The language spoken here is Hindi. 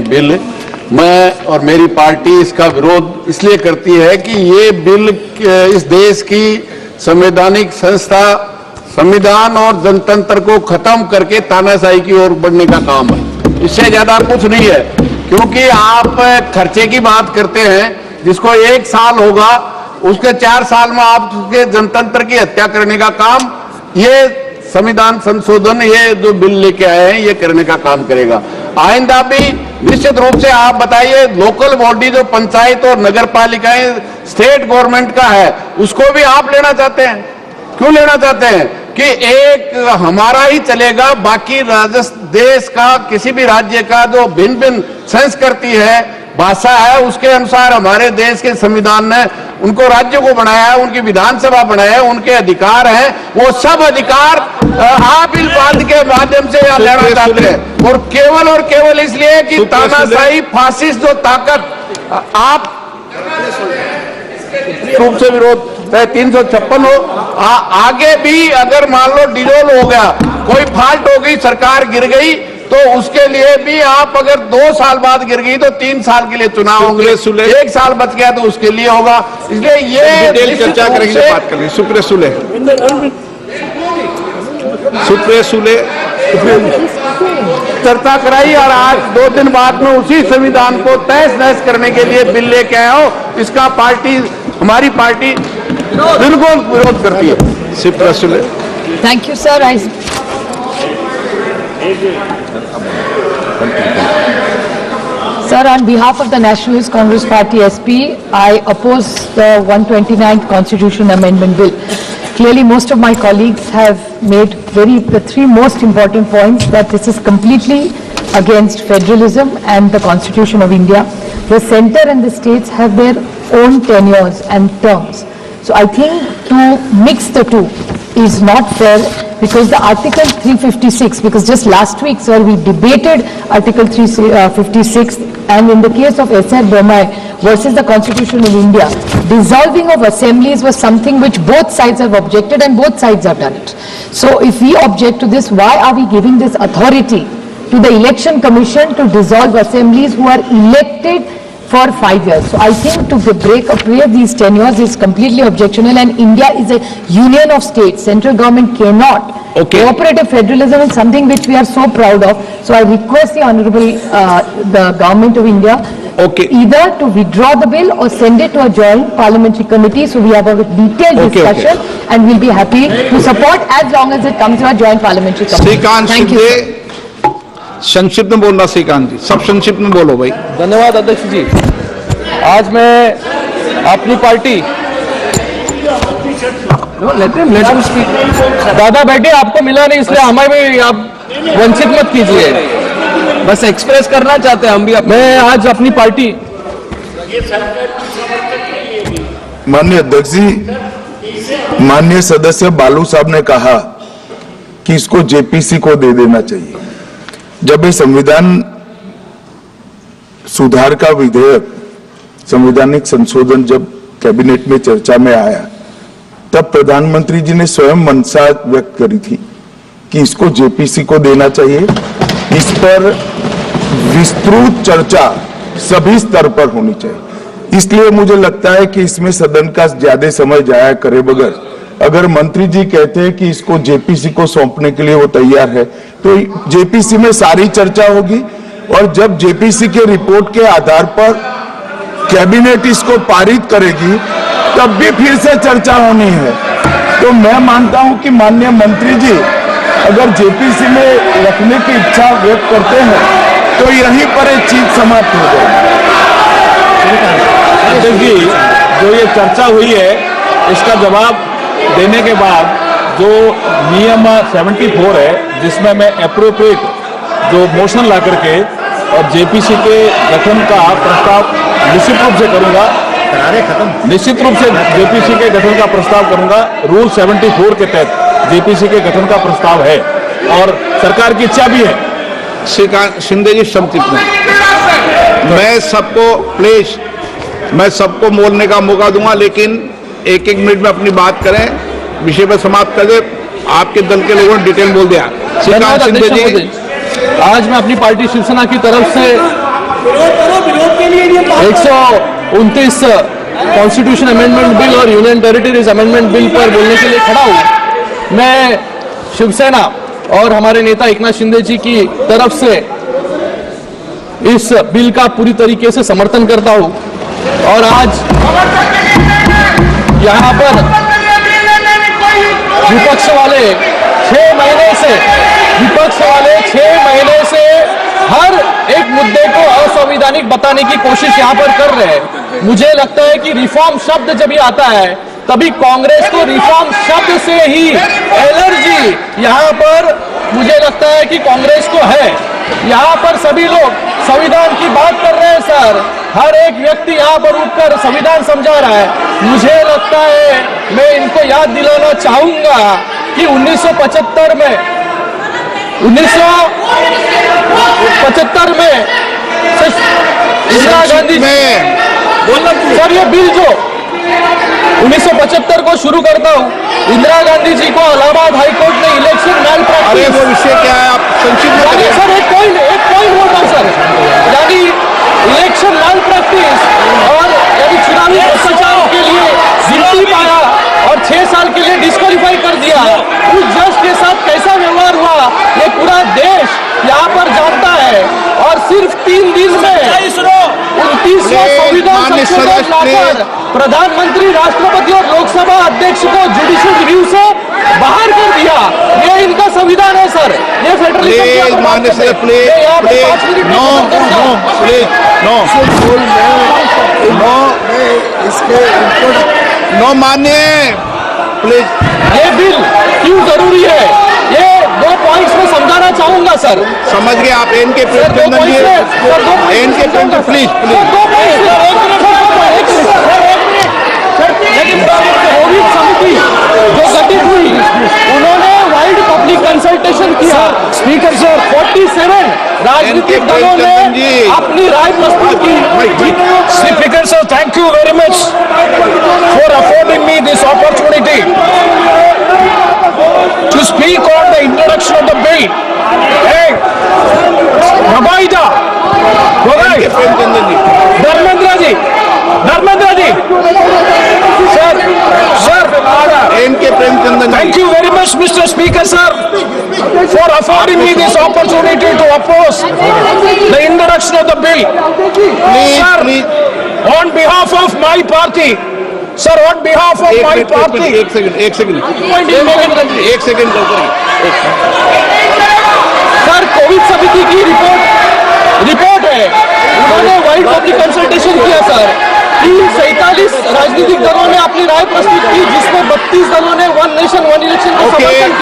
बिल। मैं और मेरी पार्टी इसका विरोध इसलिए करती है कि ये बिल इस देश की संवैधानिक संस्था, संविधान और जनतंत्र को खत्म करके तानाशाही की ओर बढ़ने का काम है। इससे ज्यादा कुछ नहीं है, क्योंकि आप खर्चे की बात करते हैं, जिसको 1 साल होगा उसके 4 साल में आप उसके जनतंत्र की हत्या करने का काम ये संविधान संशोधन, ये जो बिल लेके आए हैं, ये करने का काम करेगा। आइंदा भी निश्चित रूप से आप बताइए, लोकल बॉडी जो पंचायत और नगर पालिकाएं स्टेट गवर्नमेंट का है, उसको भी आप लेना चाहते हैं। क्यों लेना चाहते हैं कि एक हमारा ही चलेगा, बाकी देश का किसी भी राज्य का जो भिन्न भिन्न संस्कृति है, भाषा है, उसके अनुसार हमारे देश के संविधान ने उनको राज्य को बनाया है, उनकी विधानसभा बनाया है, उनके अधिकार हैं, वो सब अधिकार आप इस बात के माध्यम से यहाँ लेना चाहते हैं। और केवल इसलिए कि तानाशाही फासिस्ट जो ताकत आप रूप से विरोध 356 हो, आगे भी अगर मान लो डिजोल हो गया, कोई फॉल्ट हो गई, सरकार गिर गई, तो उसके लिए भी आप अगर 2 साल बाद गिर गई तो 3 साल के लिए चुनाव होंगे, 1 साल बच गया तो उसके लिए होगा। इसलिए ये चर्चा करेंगे, बात करेंगे। सुप्रिया सुले चर्चा कराई और आज 2 दिन बाद में उसी संविधान को तहस नहस करने के लिए बिल लेके आए हो। इसका पार्टी, हमारी पार्टी बिल्कुल विरोध करती है। Supriya Sule. Thank you, sir. Sir, on behalf of the Nationalist Congress Party SP, I oppose the 129th Constitution Amendment Bill. Clearly, most of my colleagues have made the 3 most important points, that this is completely against federalism and the Constitution of India. The centre and the states have their own tenures and terms. So I think to mix the two is not fair, because the Article 356, because just last week, sir, we debated Article 356, and in the case of S.R. Bommai versus the Constitution of India, dissolving of assemblies was something which both sides have objected, and both sides have done it. So if we object to this, why are we giving this authority to the Election Commission to dissolve assemblies who are elected for 5 years? So I think to break away these tenures is completely objectionable, and India is a union of states. Central government cannot. Cooperative federalism is something which we are so proud of. So I request the Honorable the Government of India either to withdraw the bill or send it to a joint parliamentary committee, so we have a detailed discussion, and we'll be happy to support as long as it comes to a joint parliamentary committee. Thank you. संक्षिप्त में बोलना श्रीकांत जी, सब संक्षिप्त में बोलो भाई। धन्यवाद अध्यक्ष जी। आज मैं अपनी पार्टी दादा बैठे, आपको मिला नहीं इसलिए हमें भी आप वंचित मत कीजिए, बस एक्सप्रेस करना चाहते हैं हम भी। मैं आज अपनी पार्टी, माननीय अध्यक्ष जी, माननीय सदस्य बालू साहब ने कहा कि इसको जेपीसी को दे देना चाहिए। जब ये संविधान सुधार का विधेयक, संवैधानिक संशोधन जब कैबिनेट में चर्चा में आया, तब प्रधानमंत्री जी ने स्वयं मंशा व्यक्त करी थी कि इसको जेपीसी को देना चाहिए। इस पर विस्तृत चर्चा सभी स्तर पर होनी चाहिए। इसलिए मुझे लगता है कि इसमें सदन का ज्यादा समय जाया करे बगैर, अगर मंत्री जी कहते हैं कि इसको जेपीसी को सौंपने के लिए वो तैयार है, तो जेपीसी में सारी चर्चा होगी, और जब जेपीसी के रिपोर्ट के आधार पर कैबिनेट इसको पारित करेगी, तब भी फिर से चर्चा होनी है। तो मैं मानता हूं कि माननीय मंत्री जी अगर जेपीसी में रखने की इच्छा व्यक्त करते हैं, तो यहीं पर एक चीज समाप्त हो जाएगी। जो ये चर्चा हुई है, इसका जवाब देने के बाद जो नियम 74 है, जिसमें मैं एप्रोप्रिएट जो मोशन ला करके और जेपीसी के गठन का प्रस्ताव निश्चित रूप से करूंगा, निश्चित रूप से जेपीसी के गठन का प्रस्ताव करूंगा। रूल 74 के तहत जेपीसी के गठन का प्रस्ताव है और सरकार की इच्छा भी है। श्रीकांत शिंदे जी, संक्षिप्त में मैं सबको बोलने का मौका दूंगा, लेकिन 1-1 मिनट में अपनी बात करें, विषय पर समाप्त कर दे। आपके दल के लोगों ने डिटेल बोल दिया। श्रीकांत शिंदे जी, आज मैं अपनी पार्टी शिवसेना की तरफ से 129 कॉन्स्टिट्यूशन अमेंडमेंट बिल और यूनियन टेरिटरीज अमेंडमेंट बिल पर बोलने के लिए खड़ा हूं। मैं शिवसेना और हमारे नेता एकनाथ शिंदे जी की तरफ से इस बिल का पूरी तरीके से समर्थन करता हूं और आज यहां पर विपक्ष वाले 6 महीने से हर एक मुद्दे को असंवैधानिक बताने की कोशिश यहां पर कर रहे हैं। मुझे लगता है कि रिफॉर्म शब्द जब ये आता है तभी कांग्रेस को रिफॉर्म शब्द से ही एलर्जी यहां पर मुझे लगता है कि कांग्रेस को है। यहां पर सभी लोग संविधान की बात कर रहे हैं सर, हर एक व्यक्ति यहां पर उठकर संविधान समझा रहा है। मुझे लगता है मैं इनको याद दिलाना चाहूंगा कि 1975 में इंदिरा गांधी सर ये बिल जो 1975 को शुरू करता हूं, इंदिरा गांधी जी को इलाहाबाद हाईकोर्ट ने इलेक्शन मैल प्रैक्टिस। अरे वो विषय क्या है, आप संक्षिप्त में करिए। सर एक पॉइंट बोल रहा हूं सर, यानी इलेक्शन मैल प्रैक्टिस और यानी चुनावी भ्रष्टाचार के लिए गिनती पाया और 6 साल के लिए डिस्क्वालीफाई कर दिया। उस जज के साथ कैसा व्यवहार हुआ ये पूरा देश यहाँ पर जानता है और सिर्फ 3 दिन में 29वां संविधान संशोधन लाकर प्रधानमंत्री, राष्ट्रपति और लोकसभा अध्यक्ष को जुडिशियल रिव्यू से बाहर कर दिया। ये इनका संविधान है सर, ये फेडरलिज्म माननीय सर प्लीज नो माननीय प्लीज। ये बिल क्यों जरूरी है ये 2 पॉइंट्स में समझाना चाहूंगा सर। समझ गए आप। N K Premchand ji, N K Premchand please लेकिन कोविड समिति जो गठित हुई उन्होंने वाइड पब्लिक कंसल्टेशन किया। स्पीकर सर 47 राजनीतिक दलों ने अपनी राय प्रस्तुत की। Speaker sir, thank you very much for affording me this opportunity to speak on the introduction of the bill. Hey, Nabaida, Premchand ji, Dharmendra ji, sir, N K Premchand ji. thank you very much, Mr. Speaker sir, for affording me this opportunity to oppose the introduction of the bill. Sir, please on behalf of my party, sir, on behalf of my party, एक सेकंड सर कोविड समिति की रिपोर्ट है, उन्होंने वाइड पब्लिक कंसल्टेशन किया सर कि 47 राजनीतिक दलों ने अपनी राय प्रस्तुत की जिसमें 32 दलों ने वन नेशन वन इलेक्शन का समर्थन किया।